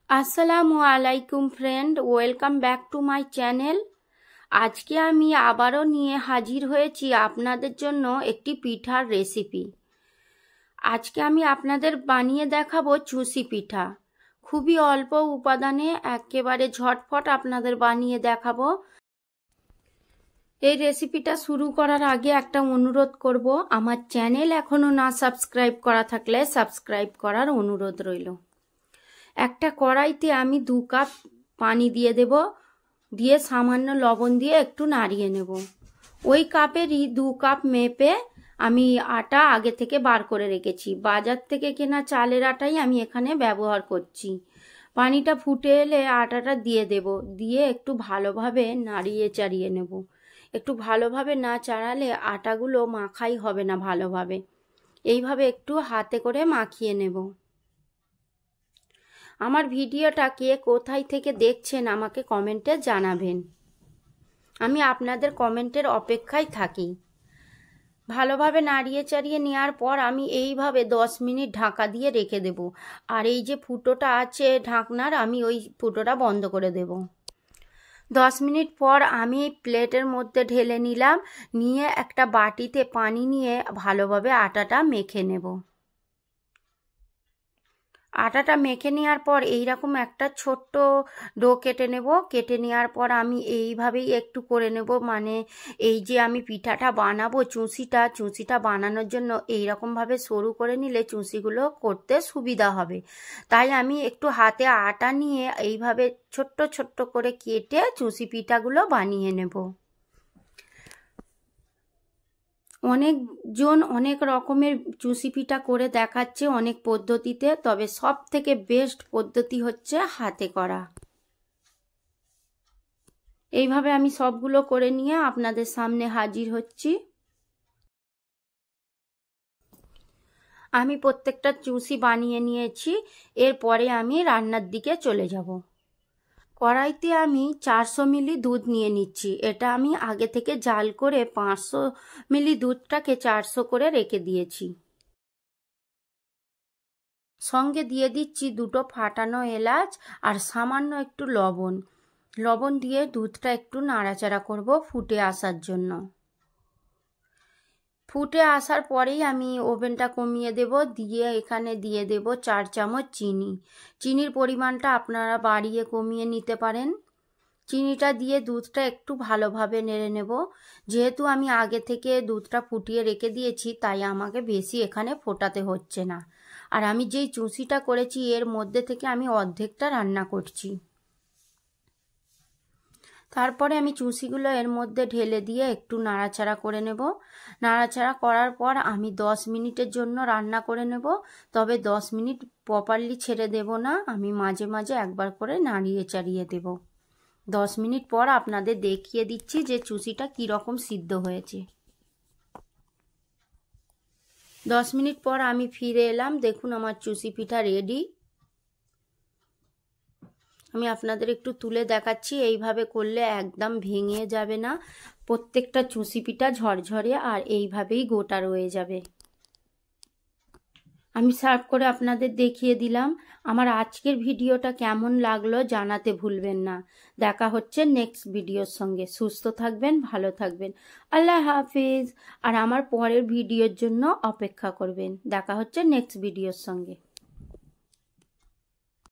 আসসালামু আলাইকুম friend, welcome back to my channel. আজকে আমি আবারও নিয়ে হাজির হয়েছি আপনাদের জন্য একটি পিঠার রেসিপি। আজকে আমি আপনাদের বানিয়ে দেখাবো চুষি পিঠা। খুবই অল্প উপাদানে একেবারে ঝটফট আপনাদের বানিয়ে দেখাবো। এই রেসিপিটা শুরু করার আগে একটা অনুরোধ করব, আমার চ্যানেল এখনো না সাবস্ক্রাইব করা থাকলে সাবস্ক্রাইব করার অনুরোধ রইল। একটা কড়াইতে আমি 2 কাপ পানি দিয়ে দেব, দিয়ে সামান্য লবণ দিয়ে একটু নাড়িয়ে নেব। ওই কাপেরই 2 কাপ মেপে আমি আটা আগে থেকে বার করে রেখেছি। বাজার থেকে কেনা চালের আটাই আমি এখানে ব্যবহার করছি। পানিটা ফুটে এলে আটাটা দিয়ে দেব, দিয়ে একটু ভালোভাবে নাড়িয়ে চাড়িয়ে নেব। একটু ভালোভাবে না চাড়ালে আটাগুলো মাখাই হবে না ভালোভাবে। এইভাবে একটু হাতে করে মাখিয়ে নেব। আমার ভিডিওটা কে কোথায় থেকে দেখছেন আমাকে কমেন্টে জানাবেন। আমি আপনাদের কমেন্টের অপেক্ষায় থাকি। ভালোভাবে নাড়িয়ে চাড়িয়ে নেওয়ার পর আমি এইভাবে 10 মিনিট ঢাকা দিয়ে রেখে দেব। আর এই যে ফুটোটা আছে ঢাকনার, আমি ওই ফুটোটা বন্ধ করে দেব। 10 মিনিট পর আমি প্লেটের মধ্যে ঢেলে নিলাম, নিয়ে একটা বাটিতে পানি নিয়ে ভালোভাবে আটাটা মেখে নেব। আটাটা মেখে নেওয়ার পর এইরকম একটা ছোট্ট ডো কেটে নেব। কেটে নেওয়ার পর আমি এইভাবেই একটু করে নেব, মানে এই যে আমি পিঠাটা বানাবো চুষিটা বানানোর জন্য এইরকমভাবে সরু করে নিলে চুষিগুলো করতে সুবিধা হবে। তাই আমি একটু হাতে আটা নিয়ে এইভাবে ছোট্ট ছোট্ট করে কেটে চুষি পিঠাগুলো বানিয়ে নেব। অনেকজন অনেক রকমের চুষি পিঠা করে দেখাচ্ছে অনেক পদ্ধতিতে, তবে সব থেকে বেস্ট পদ্ধতি হচ্ছে হাতে করা। এইভাবে আমি সবগুলো করে নিয়ে আপনাদের সামনে হাজির হচ্ছি। আমি প্রত্যেকটা চুষি বানিয়ে নিয়েছি। এরপরে আমি রান্নার দিকে চলে যাব। কড়াইতে আমি 400 মিলি দুধ নিয়ে নিচ্ছি। এটা আমি আগে থেকে জাল করে 500 মিলি দুধটাকে 400 করে রেখে দিয়েছি। সঙ্গে দিয়ে দিচ্ছি 2টো ফাটানো এলাচ আর সামান্য একটু লবণ দিয়ে দুধটা একটু নাড়াচাড়া করব ফুটে আসার জন্য। ফুটে আসার পরেই আমি ওভেনটা কমিয়ে দেব, দিয়ে এখানে দিয়ে দেব 4 চামচ চিনি। চিনির পরিমাণটা আপনারা বাড়িয়ে কমিয়ে নিতে পারেন। চিনিটা দিয়ে দুধটা একটু ভালোভাবে নেড়ে নেব। যেহেতু আমি আগে থেকে দুধটা ফুটিয়ে রেখে দিয়েছি, তাই আমাকে বেশি এখানে ফোটাতে হচ্ছে না। আর আমি যেই চুষিটা করেছি এর মধ্যে থেকে আমি অর্ধেকটা রান্না করছি। তারপরে আমি চুষিগুলো এর মধ্যে ঢেলে দিয়ে একটু নাড়াচাড়া করে নেব। নাড়াচাড়া করার পর আমি 10 মিনিটের জন্য রান্না করে নেব। তবে 10 মিনিট প্রপারলি ছেড়ে দেব না, আমি মাঝে মাঝে একবার করে নাড়িয়ে চাড়িয়ে দেব। 10 মিনিট পর আপনাদের দেখিয়ে দিচ্ছি যে চুষিটা কীরকম সিদ্ধ হয়েছে। 10 মিনিট পর আমি ফিরে এলাম। দেখুন আমার চুষি পিঠা রেডি। আমি আপনাদের একটু তুলে দেখাচ্ছি। এইভাবে করলে একদম ভেঙে যাবে না, প্রত্যেকটা চুষি পিঠা ঝরঝরে আর এইভাবেই গোটা রয়ে যাবে। আমি সার্ভ করে আপনাদের দেখিয়ে দিলাম। আমার আজকের ভিডিওটা কেমন লাগলো জানাতে ভুলবেন না। দেখা হচ্ছে নেক্সট ভিডিওর সঙ্গে। সুস্থ থাকবেন, ভালো থাকবেন। আল্লাহ হাফিজ। আর আমার পরের ভিডিওর জন্য অপেক্ষা করবেন। দেখা হচ্ছে নেক্সট ভিডিওর সঙ্গে।